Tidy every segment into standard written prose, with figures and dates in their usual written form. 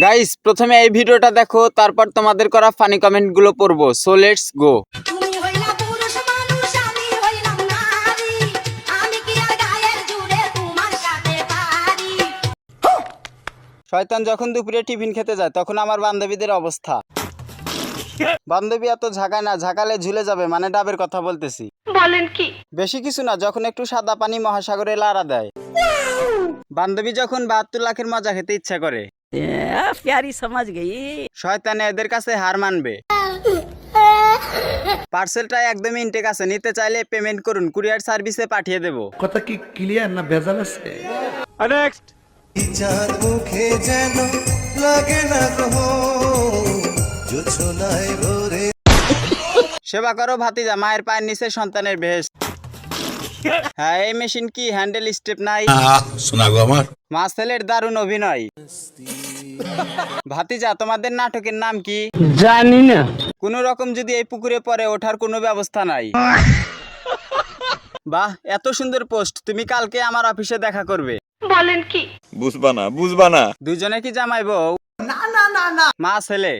Guys প্রথমে এই ভিডিওটা দেখো, তারপর তোমাদের করা ফানি কমেন্ট গুলো পড়বো। So let's go. শয়তান যখন দুপুরে টিফিন খেতে যায় তখন আমার বান্ধবীদের অবস্থা। বান্ধবী এত ঝাঁকায় না, ঝাঁকালে ঝুলে যাবে, মানে ডাবের কথা বলতেছি। বলেন কি? বেশি কিছু না, যখন একটু সাদা পানি মহাসাগরে লাড়া দেয়। বান্ধবী যখন 72 লাখের মজা খেতে ইচ্ছা করে। প্যারি সমাজ গই। শয়তানে এদের কাছে হার মানবে। পার্সেলটা একদমই ইনটেক আছে, নিতে চাইলে পেমেন্ট করুন, কুরিয়ার সার্ভিসে পাঠিয়ে দেব। কথা কি ক্লিয়ার না ভেজাল আছে? নেক্সট। চাঁদ মুখে যেন লাগে না গো জোছনায় ভরে। সেবা করো ভাতিজা, মায়ের পায়ের নিচে সন্তানের বেহেশত। হ্যাঁ, এই মেশিন কি হ্যান্ডেল স্টেপ নাই? শোনা গো আমার মা ছেলের দারুণ অভিনয়। ভাতিজা তোমাদের নাটকের নাম কি? জানি না। কোন রকম যদি এই পুকুরে পড়ে ওঠার কোনো ব্যবস্থা নাই। বাহ, এত সুন্দর পোস্ট। তুমি কালকে আমার অফিসে দেখা করবে। বলেন কি? বুঝবা না দুজনে কি জামাই বউ? না মা ছেলে।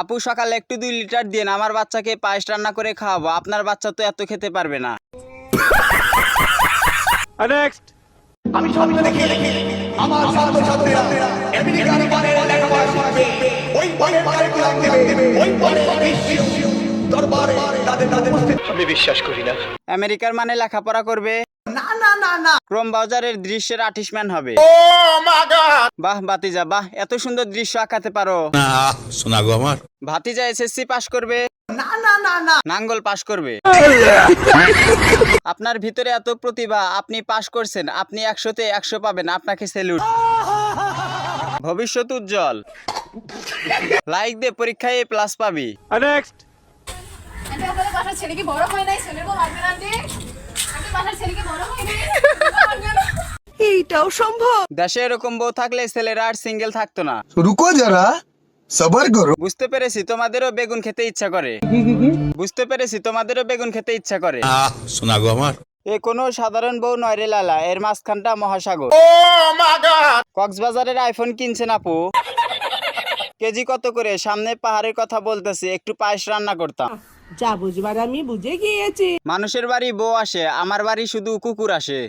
আপু সকালে একটু 2 লিটার দিয়ে আমার বাচ্চাকে পায়েস রান্না করে খাওয়াবো, আপনার বাচ্চা তো এত খেতে পারবে না। নেক্সট। আমি স্বপ্ন দেখি আমার ছাত্রছাত্রীরা আমেরিকার পারে লেখাপড়া শিখবে, ওই পারে কারিকুলাম দেবে, ওই পারে বিশ্ব দরবারে তাদের আমি বিশ্বাস করি না। আমেরিকার মানে লেখাপড়া করবে? না। ক্রোম ব্রাউজারের দৃশ্যের আর্টিস্টম্যান হবে। বাহ ভাতিজা বাহ, এত সুন্দর দৃশ্য আঁকাতে পারো। শোনা গো আমার ভাতিজা এসএসসি পাস করবে? না, নাঙ্গল পাস করবে। আপনার ভিতরে এত প্রতিভা, আপনি পাস করছেন, আপনি 100-তে 100 পাবেন, আপনাকে স্যালুট। ভবিষ্যৎ উজ্জ্বল। লাইক দে, পরীক্ষায় A+ পাবি। নেক্সট। বাসার ছেলে কি বড় হয় নাই? ছেলের বউ মারবে না আন্টি? আন্টি বাসার ছেলে কি বড় হয় নাই? এইটাও সম্ভব? দেশে এরকম বউ থাকলে ছেলেরা আর সিঙ্গেল থাকতো না। রুকো যারা সবার করো। বুঝতে পেরেছি তোমাদেরও বেগুন খেতে ইচ্ছা করে। বুঝতে পেরেছি তোমাদেরও বেগুন খেতে ইচ্ছা করে। শোনা গো আমার এ কোনো সাধারণ বউ নয় রে লালা, এর মাঝখানটা মহাসাগর। কক্সবাজারের আইফোন কিনছেন আপু? কেজি কত করে? সামনে পাহাড়ের কথা বলতেছি, একটু পায়েস রান্না করতাম। যা বুঝবার আমি বুঝে গিয়েছি। মানুষের বাড়ি বউ আসে, আমার বাড়ি শুধু কুকুর আসে।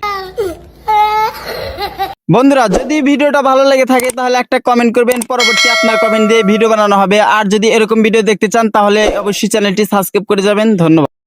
বন্ধুরা, যদি ভিডিওটা ভালো লেগে থাকে তাহলে একটা কমেন্ট করবেন, পরবর্তী আপনার কমেন্ট দিয়ে ভিডিও বানানো হবে। আর যদি এরকম ভিডিও দেখতে চান তাহলে অবশ্যই চ্যানেলটি সাবস্ক্রাইব করে যাবেন। ধন্যবাদ।